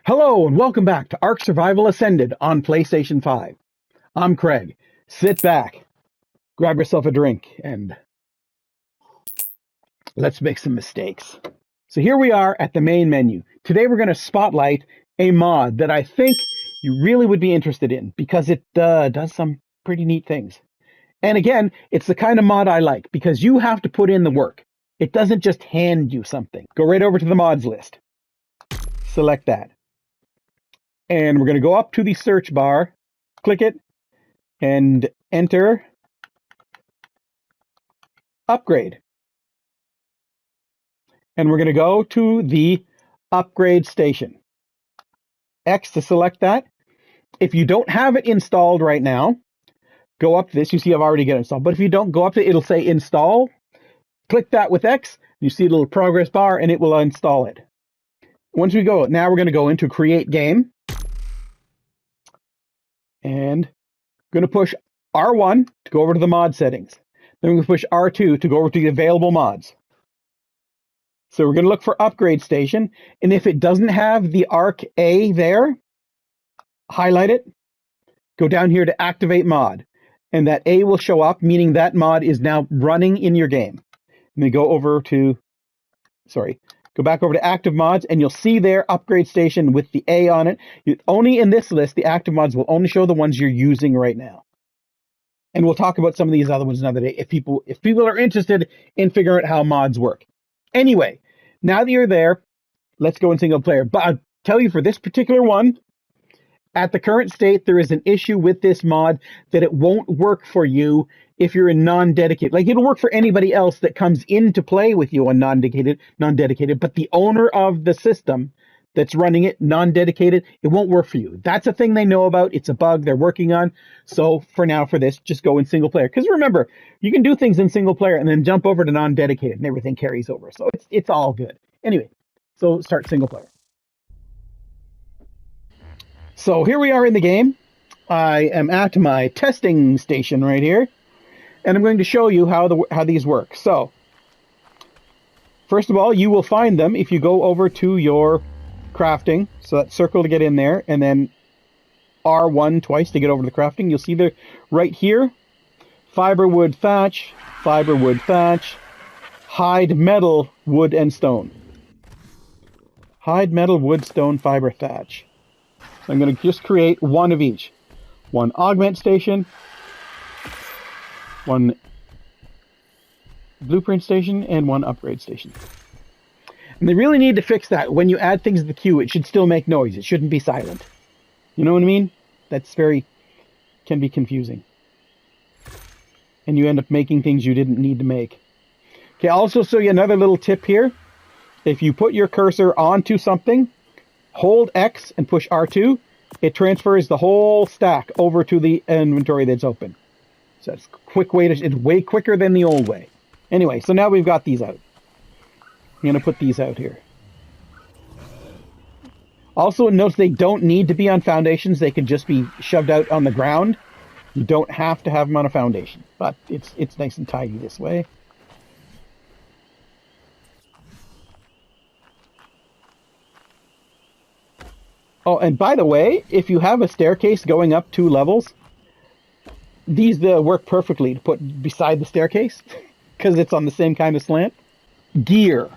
Hello and welcome back to Ark Survival Ascended on PlayStation 5. I'm Craig. Sit back, grab yourself a drink, and let's make some mistakes. So here we are at the main menu. Today we're going to spotlight a mod that I think you really would be interested in because it does some pretty neat things. And again, it's the kind of mod I like because you have to put in the work. It doesn't just hand you something. Go right over to the mods list. Select that. And we're going to go up to the search bar, click it, and enter upgrade. And we're going to go to the upgrade station. X to select that. If you don't have it installed right now, go up to this. You see I've already got it installed. But if you don't, go up to it, it'll say install. Click that with X. You see a little progress bar, and it will install it. Once we go, now we're going to go into create game. And I'm going to push R1 to go over to the mod settings. Then we're going to push R2 to go over to the available mods. So we're going to look for upgrade station. And if it doesn't have the Ark A there, highlight it, go down here to activate mod. And that A will show up, meaning that mod is now running in your game. And then go back over to active mods, and you'll see there upgrade station with the A on it. Only in this list, the active mods will only show the ones you're using right now. And we'll talk about some of these other ones another day if people are interested in figuring out how mods work. Anyway, now that you're there, let's go in single player. But I'll tell you, for this particular one, at the current state, there is an issue with this mod that it won't work for you if you're in non-dedicated. Like, it'll work for anybody else that comes in to play with you on non-dedicated, but the owner of the system that's running it, non-dedicated, it won't work for you. That's a thing they know about. It's a bug they're working on. So for now, for this, just go in single player. Because remember, you can do things in single player and then jump over to non-dedicated and everything carries over. So it's all good. Anyway, so start single player. So here we are in the game. I am at my testing station right here. And I'm going to show you how these work. So, first of all, you will find them if you go over to your crafting. So that circle to get in there, and then R1 twice to get over to the crafting. You'll see there right here, fiber, wood, thatch, hide, metal, wood, and stone. Hide, metal, wood, stone, fiber, thatch. So I'm going to just create one of each. One augment station, one blueprint station, and one upgrade station. And they really need to fix that. When you add things to the queue, it should still make noise. It shouldn't be silent. You know what I mean? That's can be confusing. And you end up making things you didn't need to make. Okay, I'll also show you another little tip here. If you put your cursor onto something, hold X and push R2, it transfers the whole stack over to the inventory that's open. So it's a quick way it's way quicker than the old way. Anyway, so now we've got these out. I'm going to put these out here. Also, notice they don't need to be on foundations. They can just be shoved out on the ground. You don't have to have them on a foundation, but it's nice and tidy this way. Oh, and by the way, if you have a staircase going up 2 levels, these work perfectly to put beside the staircase because it's on the same kind of slant. Gear.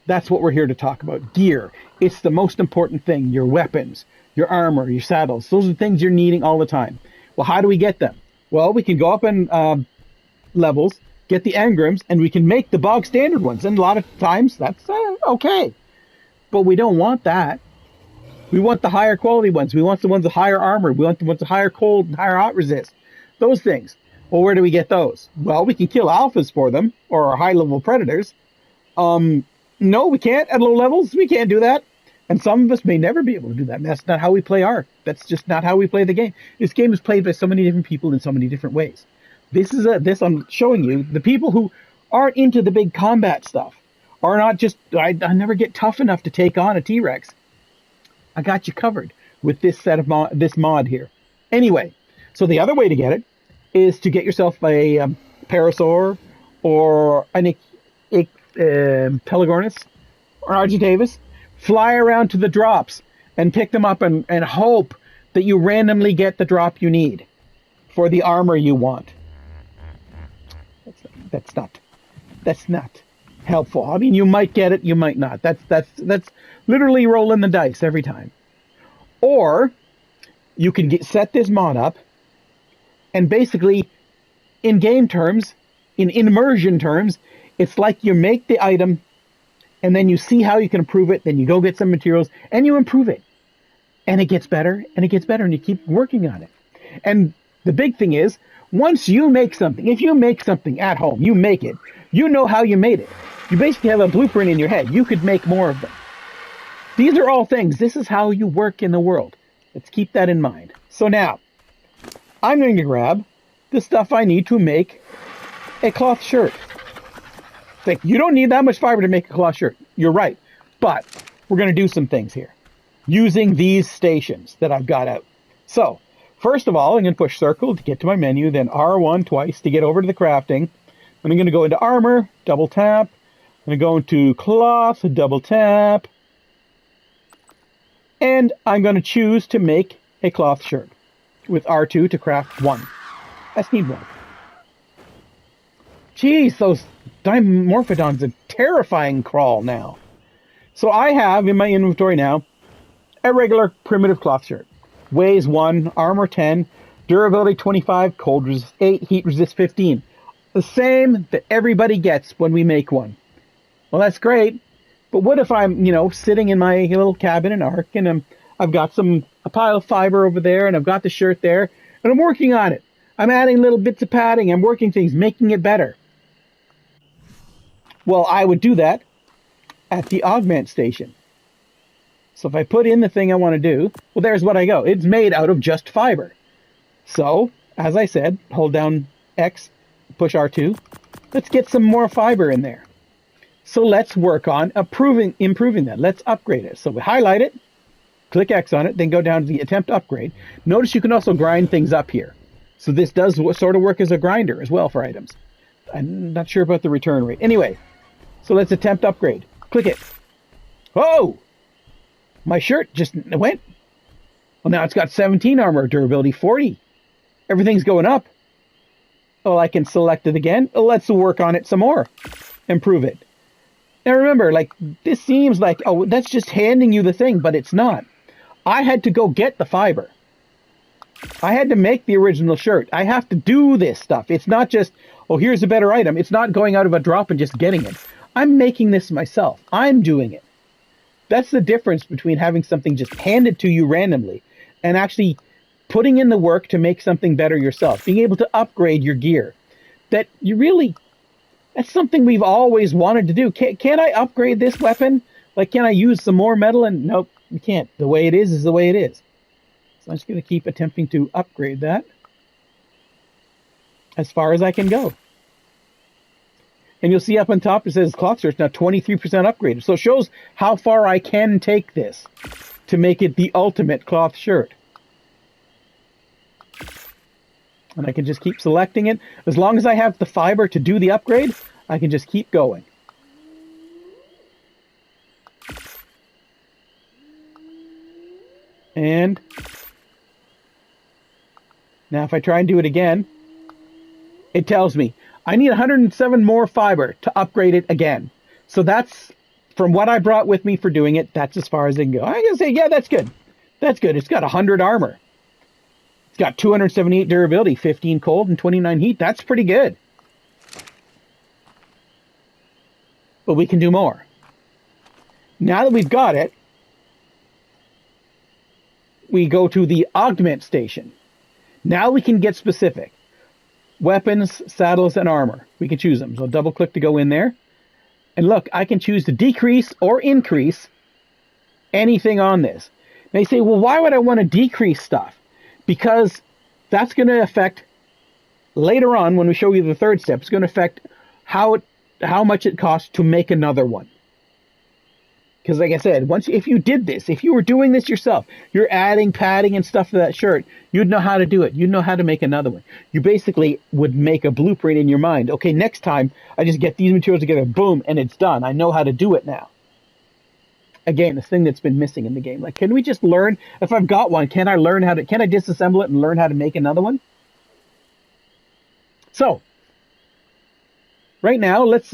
That's what we're here to talk about. Gear. It's the most important thing. Your weapons, your armor, your saddles. Those are the things you're needing all the time. Well, how do we get them? Well, we can go up in levels, get the engrams, and we can make the bog standard ones. And a lot of times that's okay. But we don't want that. We want the higher quality ones. We want the ones with higher armor. We want the ones with higher cold and higher hot resist. Those things. Well, where do we get those? Well, we can kill alphas for them, or high-level predators. No, we can't at low levels. We can't do that. And some of us may never be able to do that. And that's not how we play Ark. That's just not how we play the game. This game is played by so many different people in so many different ways. This I'm showing you, the people who aren't into the big combat stuff, are not just, I never get tough enough to take on a T-Rex. I got you covered with this set of this mod here. Anyway, so the other way to get it is to get yourself a Parasaur or an Pelagornis or Argentavis, fly around to the drops, and pick them up and hope that you randomly get the drop you need for the armor you want. That's not helpful. I mean, you might get it, you might not. That's literally rolling the dice every time. Or you can set this mod up, and basically, in game terms, in immersion terms, it's like you make the item, and then you see how you can improve it, then you go get some materials, and you improve it. And it gets better, and it gets better, and you keep working on it. And the big thing is, once you make something, if you make something at home, you make it, you know how you made it. You basically have a blueprint in your head. You could make more of them. These are all things. This is how you work in the world. Let's keep that in mind. So now, I'm going to grab the stuff I need to make a cloth shirt. Think, you don't need that much fiber to make a cloth shirt. You're right. But we're going to do some things here using these stations that I've got out. So, first of all, I'm going to push circle to get to my menu, then R1 twice to get over to the crafting. Then I'm going to go into armor, double tap. I'm going to go into cloth, double tap. And I'm going to choose to make a cloth shirt with R2 to craft one. I just need one. Jeez, those Dimorphodons are terrifying crawl now. So I have in my inventory now a regular primitive cloth shirt. Weighs 1, armor 10, durability 25, cold resist 8, heat resist 15. The same that everybody gets when we make one. Well, that's great. But what if I'm, sitting in my little cabin in Ark, and I've got a pile of fiber over there, and I've got the shirt there, and I'm working on it. I'm adding little bits of padding. I'm working things, making it better. Well, I would do that at the augment station. So if I put in the thing I want to do, well, there's what I go. It's made out of just fiber. So, as I said, hold down X, push R2. Let's get some more fiber in there. So let's work on improving that. Let's upgrade it. So we highlight it, click X on it, then go down to the attempt upgrade. Notice you can also grind things up here. So this does sort of work as a grinder as well for items. I'm not sure about the return rate. Anyway, so let's attempt upgrade. Click it. Oh! My shirt just went. Well, now it's got 17 armor, durability 40. Everything's going up. Well, I can select it again. Let's work on it some more. Improve it. Now remember, this seems like, oh, that's just handing you the thing, but it's not. I had to go get the fiber. I had to make the original shirt. I have to do this stuff. It's not just, oh, here's a better item. It's not going out of a drop and just getting it. I'm making this myself. I'm doing it. That's the difference between having something just handed to you randomly and actually putting in the work to make something better yourself. Being able to upgrade your gear. That's something we've always wanted to do. Can't I upgrade this weapon? Can I use some more metal? And nope, you can't. The way it is the way it is. So I'm just going to keep attempting to upgrade that as far as I can go. And you'll see up on top it says cloth shirt's now 23% upgraded. So it shows how far I can take this to make it the ultimate cloth shirt. And I can just keep selecting it. As long as I have the fiber to do the upgrade, I can just keep going. And now if I try and do it again, it tells me I need 107 more fiber to upgrade it again. So that's, from what I brought with me for doing it, that's as far as I can go. I'm going to say, yeah, that's good. That's good. It's got 100 armor. It's got 278 durability, 15 cold, and 29 heat. That's pretty good. But we can do more. Now that we've got it, we go to the augment station. Now we can get specific. Weapons, saddles, and armor. We can choose them. So double click to go in there. And look, I can choose to decrease or increase anything on this. Now you say, well, why would I want to decrease stuff? Because that's going to affect, later on when we show you the third step, it's going to affect how much it costs to make another one. Because like I said, if you did this, if you were doing this yourself, you're adding padding and stuff to that shirt, you'd know how to do it. You'd know how to make another one. You basically would make a blueprint in your mind. Okay, next time I just get these materials together, boom, and it's done. I know how to do it now. again, a thing that's been missing in the game. Like, can we just learn, if I've got one, can I disassemble it and learn how to make another one? So, right now, let's,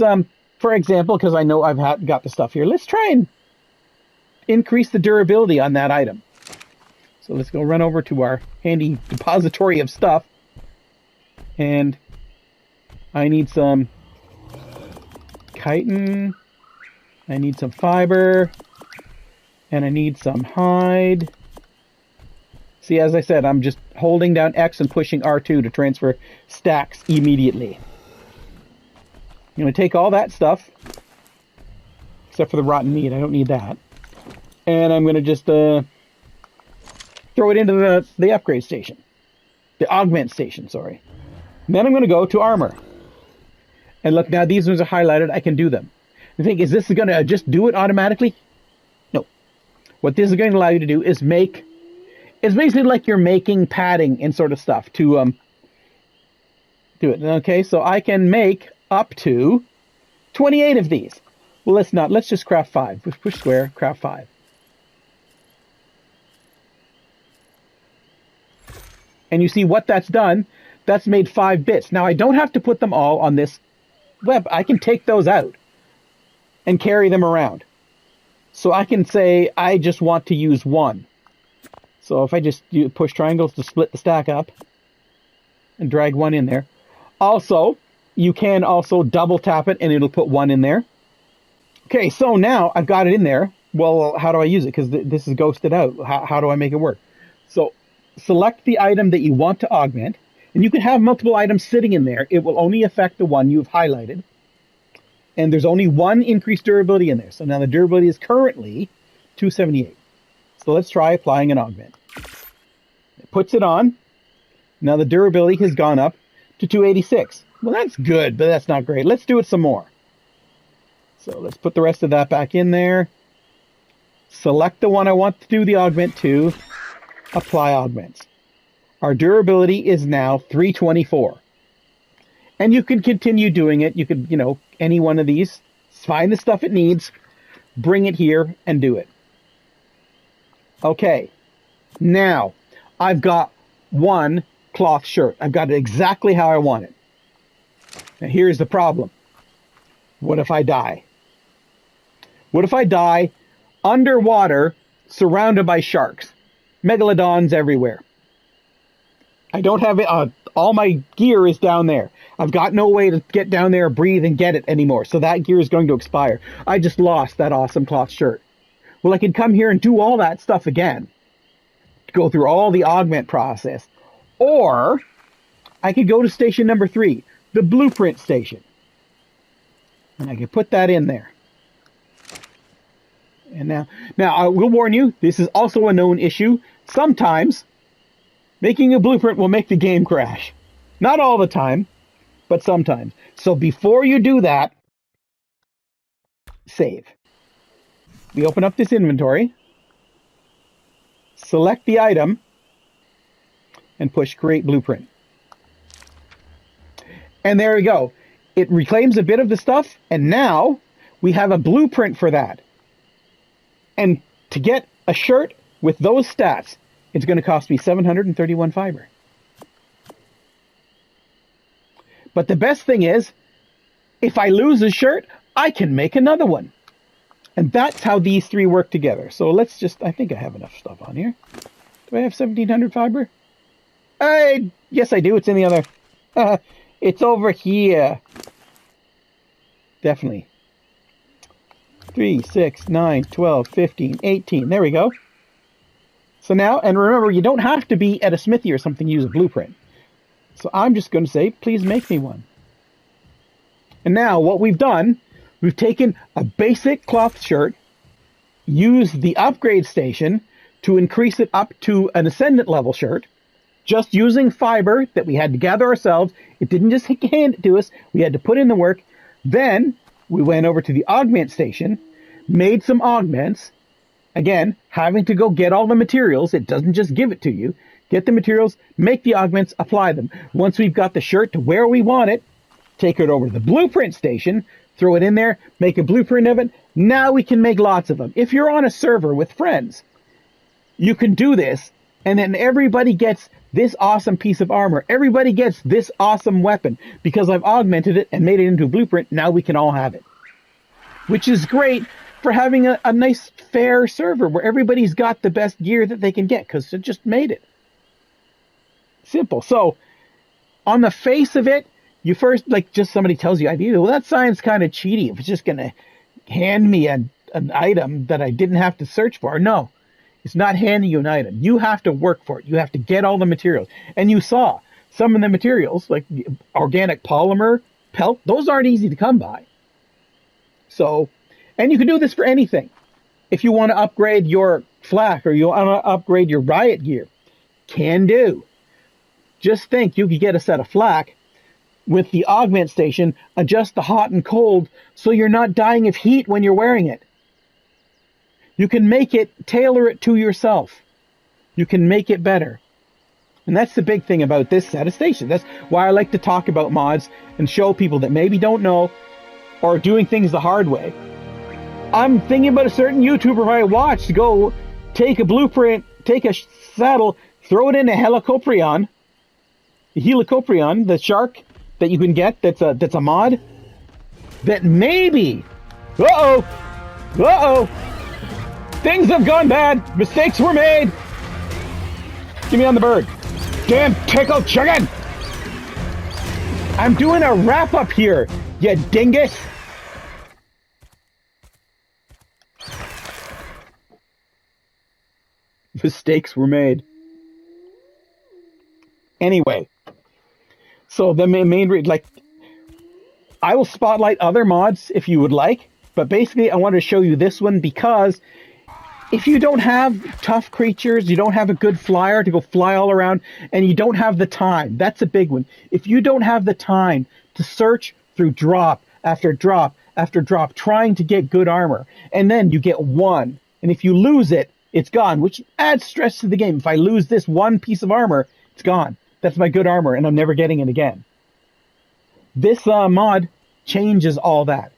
for example, because I know I've got the stuff here, let's try and increase the durability on that item. So let's go run over to our handy depository of stuff. And I need some chitin, I need some fiber, and I need some hide. See, as I said, I'm just holding down X and pushing R2 to transfer stacks immediately. I'm going to take all that stuff, except for the rotten meat. I don't need that. And I'm going to just throw it into the upgrade station. The augment station, sorry. And then I'm going to go to armor. And look, now these ones are highlighted. I can do them. The thing is, this is going to just do it automatically? No. What this is going to allow you to do is make... It's basically like you're making padding and sort of stuff to do it. Okay, so I can make up to 28 of these. Well, let's just craft 5. Push square, craft 5. And you see what that's done? That's made 5 bits. Now, I don't have to put them all on this web. I can take those out and carry them around. So I can say, I just want to use 1. So if I just push triangles to split the stack up and drag 1 in there. Also, you can also double tap it and it'll put 1 in there. Okay, so now I've got it in there. Well, how do I use it? Because this is ghosted out. How do I make it work? So select the item that you want to augment. And you can have multiple items sitting in there. It will only affect the one you've highlighted. And there's only 1 increased durability in there. So now the durability is currently 278. So let's try applying an augment. It puts it on. Now the durability has gone up to 286. Well, that's good, but that's not great. Let's do it some more. So let's put the rest of that back in there. Select the one I want to do the augment to. Apply augments. Our durability is now 324. And you can continue doing it. You could, any one of these, find the stuff it needs, bring it here, and do it. Okay. Now, I've got 1 cloth shirt. I've got it exactly how I want it. Now, here's the problem. What if I die? What if I die underwater, surrounded by sharks? Megalodons everywhere. I don't have it. All my gear is down there. I've got no way to get down there, breathe, and get it anymore. So that gear is going to expire. I just lost that awesome cloth shirt. Well, I could come here and do all that stuff again. Go through all the augment process. Or I could go to station number 3, the blueprint station. And I could put that in there. And now I will warn you, this is also a known issue. Sometimes making a blueprint will make the game crash. Not all the time, but sometimes. So before you do that, save. We open up this inventory, select the item, and push create blueprint. And there we go. It reclaims a bit of the stuff, and now we have a blueprint for that. And to get a shirt with those stats, it's going to cost me 731 fiber. But the best thing is, if I lose a shirt, I can make another one. And that's how these 3 work together. So let's just, I think I have enough stuff on here. Do I have 1700 fiber? Yes, I do. It's in the other. It's over here. Definitely. 3, 6, 9, 12, 15, 18. There we go. So now, and remember, you don't have to be at a smithy or something to use a blueprint. So I'm just going to say, please make me one. And now what we've done, we've taken a basic cloth shirt, used the upgrade station to increase it up to an ascendant level shirt, just using fiber that we had to gather ourselves. It didn't just hand it to us. We had to put in the work. Then we went over to the augment station, made some augments. Again, having to go get all the materials. It doesn't just give it to you. Get the materials, make the augments, apply them. Once we've got the shirt to where we want it, take it over to the blueprint station, throw it in there, make a blueprint of it, Now we can make lots of them. If you're on a server with friends, you can do this, and then everybody gets this awesome piece of armor. Everybody gets this awesome weapon because I've augmented it and made it into a blueprint. Now we can all have it, which is great for having a nice, fair server where everybody's got the best gear that they can get because it just made it. Simple. So, on the face of it, you first, like, just somebody tells you, well, that sounds kind of cheaty if it's just going to hand me an item that I didn't have to search for. No, it's not handing you an item. You have to work for it. You have to get all the materials. And you saw some of the materials, like organic polymer, pelt, those aren't easy to come by. So, and you can do this for anything. If you want to upgrade your flak or you want to upgrade your riot gear, can do. Just think you could get a set of flak with the augment station, adjust the hot and cold so you're not dying of heat when you're wearing it. You can make it, tailor it to yourself. You can make it better. And that's the big thing about this set of stations. That's why I like to talk about mods and show people that maybe don't know or are doing things the hard way. I'm thinking about a certain YouTuber I watch to go take a blueprint, take a saddle, throw it in a helicoprion, the shark that you can get that's a mod, that maybe, things have gone bad, mistakes were made. Give me on the bird. Damn tickled chicken! I'm doing a wrap up here, you dingus! Mistakes were made. Anyway, so the main like, I will spotlight other mods if you would like, but basically I wanted to show you this one because if you don't have tough creatures, you don't have a good flyer to go fly all around, and you don't have the time, that's a big one. If you don't have the time to search through drop after drop after drop, trying to get good armor, and then you get one, and if you lose it, it's gone, which adds stress to the game. If I lose this one piece of armor, it's gone. That's my good armor, and I'm never getting it again. This mod changes all that.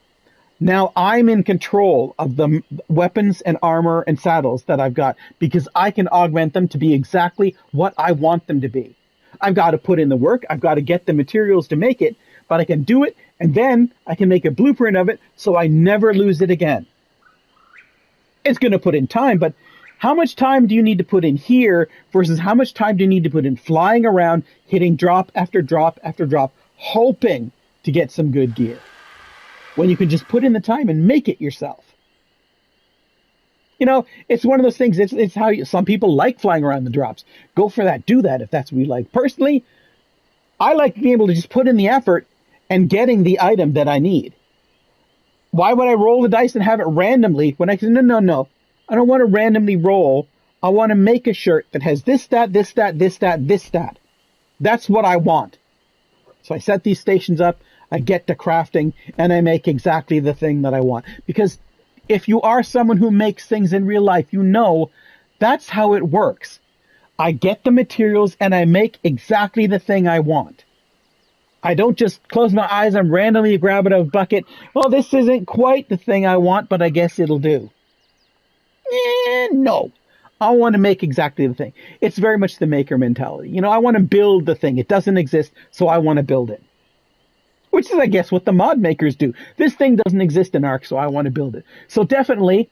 Now I'm in control of the weapons and armor and saddles that I've got because I can augment them to be exactly what I want them to be. I've got to put in the work. I've got to get the materials to make it, but I can do it, and then I can make a blueprint of it so I never lose it again. It's going to put in time, but how much time do you need to put in here versus how much time do you need to put in flying around, hitting drop after drop after drop, hoping to get some good gear, when you can just put in the time and make it yourself? You know, it's one of those things. It's how some people like flying around the drops. Go for that. Do that if that's what you like. Personally, I like being able to just put in the effort and getting the item that I need. Why would I roll the dice and have it randomly when I can? No. I don't want to randomly roll. I want to make a shirt that has this stat, this stat, this stat, this stat. That's what I want. So I set these stations up, I get to crafting, and I make exactly the thing that I want. Because if you are someone who makes things in real life, you know that's how it works. I get the materials and I make exactly the thing I want. I don't just close my eyes and randomly grab it out of a bucket. Well, this isn't quite the thing I want, but I guess it'll do. No. I want to make exactly the thing. It's very much the maker mentality. You know, I want to build the thing. It doesn't exist, so I want to build it. Which is, I guess, what the mod makers do. This thing doesn't exist in Ark, so I want to build it. So definitely,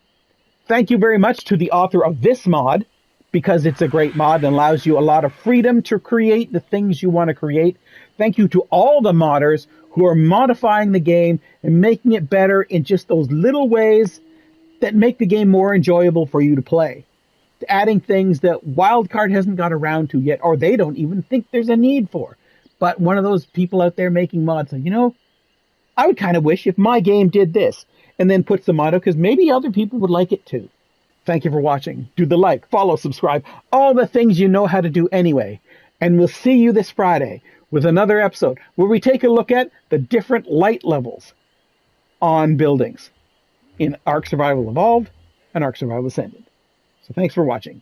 thank you very much to the author of this mod, because it's a great mod and allows you a lot of freedom to create the things you want to create. Thank you to all the modders who are modifying the game and making it better in just those little ways that make the game more enjoyable for you to play. Adding things that Wildcard hasn't got around to yet, or they don't even think there's a need for. But one of those people out there making mods, you know, I would kind of wish if my game did this, and then puts the motto, because maybe other people would like it too. Thank you for watching. Do the like, follow, subscribe, all the things you know how to do anyway. And we'll see you this Friday with another episode where we take a look at the different light levels on buildings in Ark Survival Evolved and Ark Survival Ascended. So thanks for watching.